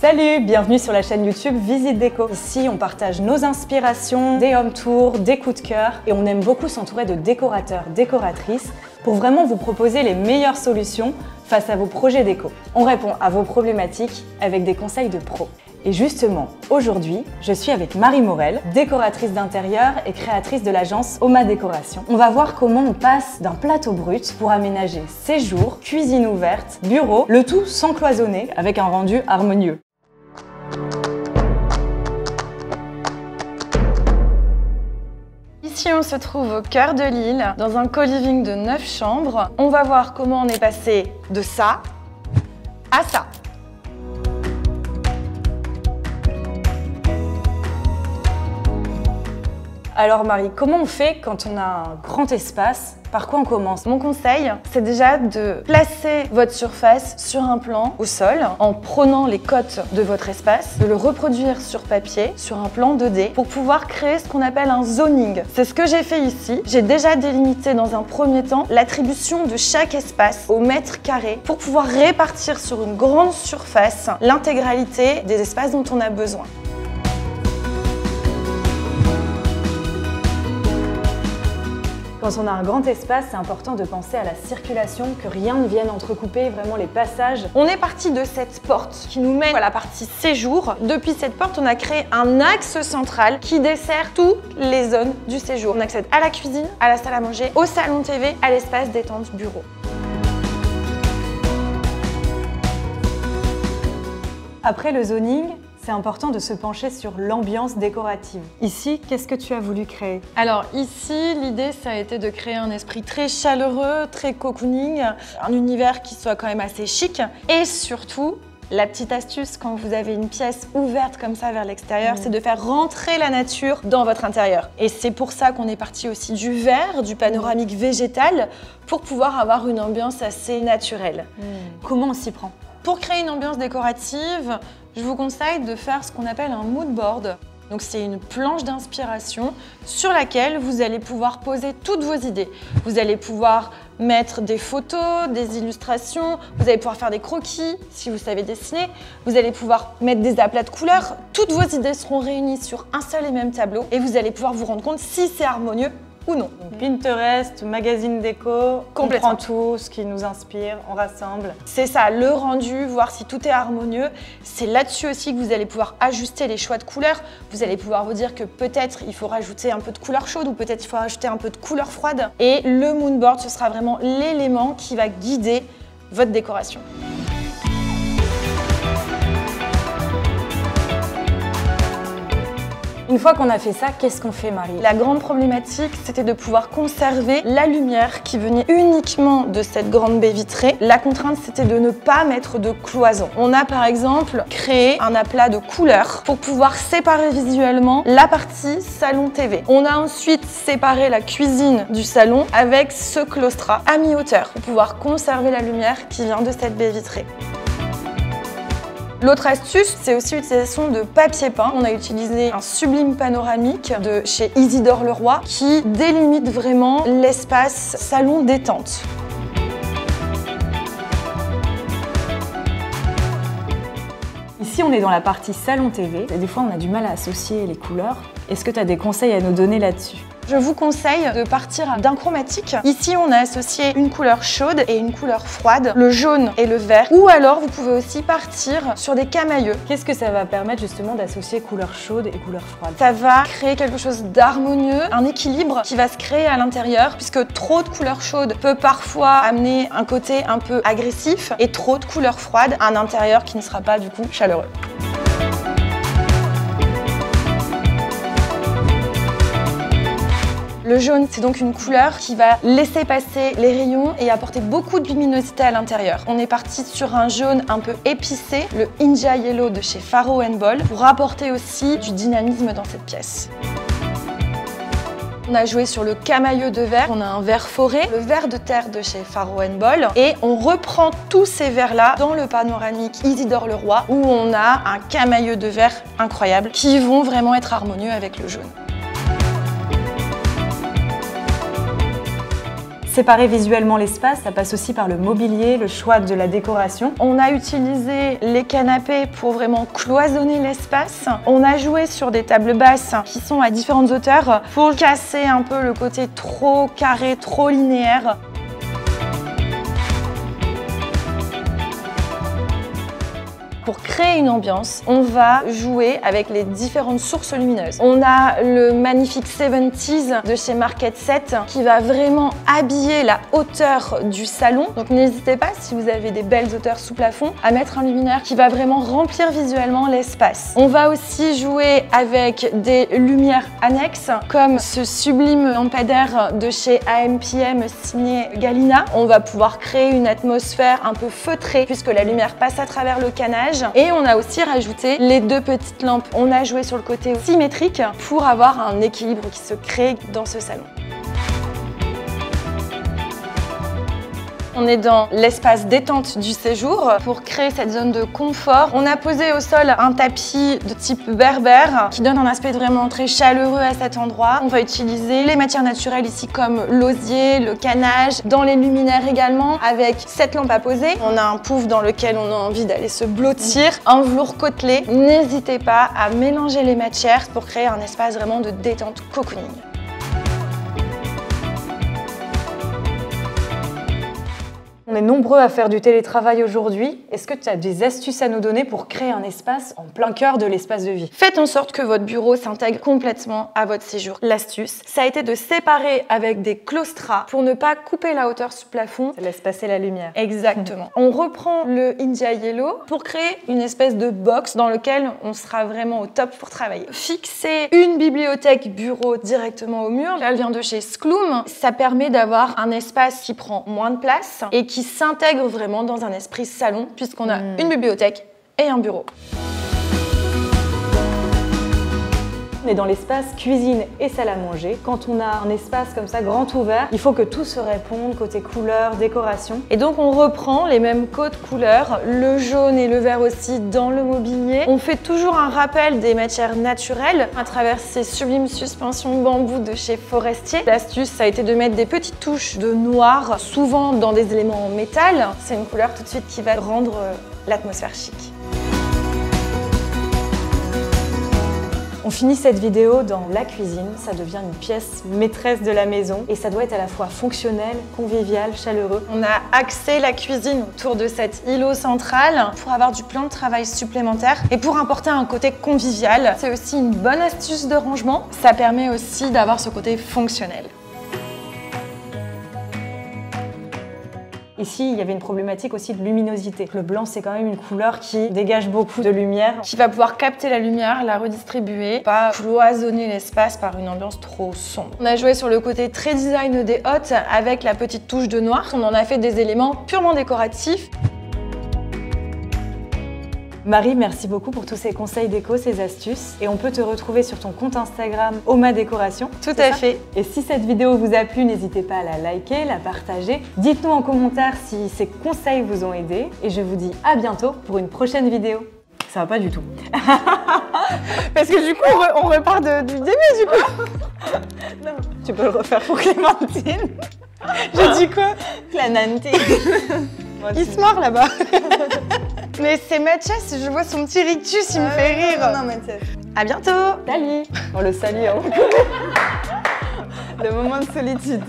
Salut, bienvenue sur la chaîne YouTube Visite Déco. Ici, on partage nos inspirations, des home tours, des coups de cœur et on aime beaucoup s'entourer de décorateurs, décoratrices pour vraiment vous proposer les meilleures solutions face à vos projets déco. On répond à vos problématiques avec des conseils de pros. Et justement, aujourd'hui, je suis avec Marie Morel, décoratrice d'intérieur et créatrice de l'agence Oma Décoration. On va voir comment on passe d'un plateau brut pour aménager séjour, cuisine ouverte, bureau, le tout sans cloisonner, avec un rendu harmonieux. Ici, on se trouve au cœur de l'île, dans un co-living de 9 chambres. On va voir comment on est passé de ça à ça. Alors Marie, comment on fait quand on a un grand espace? Par quoi on commence? Mon conseil, c'est déjà de placer votre surface sur un plan au sol en prenant les cotes de votre espace, de le reproduire sur papier, sur un plan 2D pour pouvoir créer ce qu'on appelle un zoning. C'est ce que j'ai fait ici. J'ai déjà délimité dans un premier temps l'attribution de chaque espace au mètre carré pour pouvoir répartir sur une grande surface l'intégralité des espaces dont on a besoin. Quand on a un grand espace, c'est important de penser à la circulation, que rien ne vienne entrecouper vraiment les passages. On est parti de cette porte qui nous mène à la partie séjour. Depuis cette porte, on a créé un axe central qui dessert toutes les zones du séjour. On accède à la cuisine, à la salle à manger, au salon TV, à l'espace détente bureau. Après le zoning, c'est important de se pencher sur l'ambiance décorative. Ici, qu'est-ce que tu as voulu créer? Alors ici, l'idée, ça a été de créer un esprit très chaleureux, très cocooning, un univers qui soit quand même assez chic. Et surtout, la petite astuce quand vous avez une pièce ouverte comme ça vers l'extérieur, c'est de faire rentrer la nature dans votre intérieur. Et c'est pour ça qu'on est parti aussi du vert, du panoramique végétal, pour pouvoir avoir une ambiance assez naturelle. Comment on s'y prend? Pour créer une ambiance décorative, je vous conseille de faire ce qu'on appelle un mood board. Donc c'est une planche d'inspiration sur laquelle vous allez pouvoir poser toutes vos idées. Vous allez pouvoir mettre des photos, des illustrations, vous allez pouvoir faire des croquis si vous savez dessiner, vous allez pouvoir mettre des aplats de couleurs. Toutes vos idées seront réunies sur un seul et même tableau et vous allez pouvoir vous rendre compte si c'est harmonieux ou non. Pinterest, magazine déco, on prend tout ce qui nous inspire, on rassemble. C'est ça, le rendu, voir si tout est harmonieux. C'est là-dessus aussi que vous allez pouvoir ajuster les choix de couleurs. Vous allez pouvoir vous dire que peut-être il faut rajouter un peu de couleur chaude ou peut-être il faut rajouter un peu de couleur froide. Et le moodboard, ce sera vraiment l'élément qui va guider votre décoration. Une fois qu'on a fait ça, qu'est-ce qu'on fait, Marie? La grande problématique, c'était de pouvoir conserver la lumière qui venait uniquement de cette grande baie vitrée. La contrainte, c'était de ne pas mettre de cloison. On a par exemple créé un aplat de couleurs pour pouvoir séparer visuellement la partie salon TV. On a ensuite séparé la cuisine du salon avec ce claustrat à mi-hauteur pour pouvoir conserver la lumière qui vient de cette baie vitrée. L'autre astuce, c'est aussi l'utilisation de papier peint. On a utilisé un sublime panoramique de chez Isidore Leroy qui délimite vraiment l'espace salon détente. Ici, on est dans la partie salon TV. Et des fois, on a du mal à associer les couleurs. Est-ce que tu as des conseils à nous donner là-dessus? Je vous conseille de partir d'un chromatique. Ici, on a associé une couleur chaude et une couleur froide, le jaune et le vert. Ou alors, vous pouvez aussi partir sur des camailleux. Qu'est-ce que ça va permettre justement d'associer couleur chaude et couleur froide? Ça va créer quelque chose d'harmonieux, un équilibre qui va se créer à l'intérieur, puisque trop de couleur chaude peut parfois amener un côté un peu agressif et trop de couleur froide, un intérieur qui ne sera pas du coup chaleureux. Le jaune, c'est donc une couleur qui va laisser passer les rayons et apporter beaucoup de luminosité à l'intérieur. On est parti sur un jaune un peu épicé, le Inja Yellow de chez Faro & Ball, pour apporter aussi du dynamisme dans cette pièce. On a joué sur le camailleux de vert, on a un vert forêt, le vert de terre de chez Faro & Ball et on reprend tous ces verts-là dans le panoramique Isidore Leroy où on a un camailleux de vert incroyable qui vont vraiment être harmonieux avec le jaune. séparer visuellement l'espace, ça passe aussi par le mobilier, le choix de la décoration. On a utilisé les canapés pour vraiment cloisonner l'espace. On a joué sur des tables basses qui sont à différentes hauteurs pour casser un peu le côté trop carré, trop linéaire. Pour créer une ambiance, on va jouer avec les différentes sources lumineuses. On a le magnifique 70s de chez Market Set qui va vraiment habiller la hauteur du salon. Donc n'hésitez pas, si vous avez des belles hauteurs sous plafond, à mettre un luminaire qui va vraiment remplir visuellement l'espace. On va aussi jouer avec des lumières annexes comme ce sublime lampadaire de chez AMPM signé Galina. On va pouvoir créer une atmosphère un peu feutrée puisque la lumière passe à travers le canage. Et on a aussi rajouté les deux petites lampes. On a joué sur le côté symétrique pour avoir un équilibre qui se crée dans ce salon. On est dans l'espace détente du séjour pour créer cette zone de confort. On a posé au sol un tapis de type berbère qui donne un aspect vraiment très chaleureux à cet endroit. On va utiliser les matières naturelles ici comme l'osier, le canage, dans les luminaires également avec cette lampe à poser. On a un pouf dans lequel on a envie d'aller se blottir, un velours côtelé. N'hésitez pas à mélanger les matières pour créer un espace vraiment de détente cocooning. On est nombreux à faire du télétravail aujourd'hui. Est-ce que tu as des astuces à nous donner pour créer un espace en plein cœur de l'espace de vie? Faites en sorte que votre bureau s'intègre complètement à votre séjour. L'astuce, ça a été de séparer avec des claustras pour ne pas couper la hauteur sous plafond. Ça laisse passer la lumière. Exactement. On reprend le India Yellow pour créer une espèce de box dans lequel on sera vraiment au top pour travailler. Fixer une bibliothèque bureau directement au mur. Elle vient de chez Skloom. Ça permet d'avoir un espace qui prend moins de place et qui s'intègre vraiment dans un esprit salon puisqu'on a une bibliothèque et un bureau. On est dans l'espace cuisine et salle à manger. Quand on a un espace comme ça grand ouvert, il faut que tout se réponde côté couleur, décoration. Et donc on reprend les mêmes codes couleurs, le jaune et le vert aussi dans le mobilier. On fait toujours un rappel des matières naturelles à travers ces sublimes suspensions bambou de chez Forestier. L'astuce, ça a été de mettre des petites touches de noir, souvent dans des éléments en métal. C'est une couleur tout de suite qui va rendre l'atmosphère chic. On finit cette vidéo dans la cuisine, ça devient une pièce maîtresse de la maison et ça doit être à la fois fonctionnel, convivial, chaleureux. On a axé la cuisine autour de cet îlot central pour avoir du plan de travail supplémentaire et pour apporter un côté convivial. C'est aussi une bonne astuce de rangement, ça permet aussi d'avoir ce côté fonctionnel. Ici, il y avait une problématique aussi de luminosité. Le blanc, c'est quand même une couleur qui dégage beaucoup de lumière. Qui va pouvoir capter la lumière, la redistribuer, pas cloisonner l'espace par une ambiance trop sombre. On a joué sur le côté très design des hôtes avec la petite touche de noir. On en a fait des éléments purement décoratifs. Marie, merci beaucoup pour tous ces conseils déco, ces astuces. Et on peut te retrouver sur ton compte Instagram Oma Décoration. Tout à fait. Et si cette vidéo vous a plu, n'hésitez pas à la liker, la partager. Dites-nous en commentaire si ces conseils vous ont aidé. Et je vous dis à bientôt pour une prochaine vidéo. Ça va pas du tout. Parce que du coup, on repart du début du coup. Non, tu peux le refaire pour Clémentine. J'ai dit quoi? Clémentine. Il se mord là-bas. Mais c'est Mathias, je vois son petit rictus, il me fait rire. Non, Mathias. À bientôt. Salut. On le salue, hein. Le moment de solitude.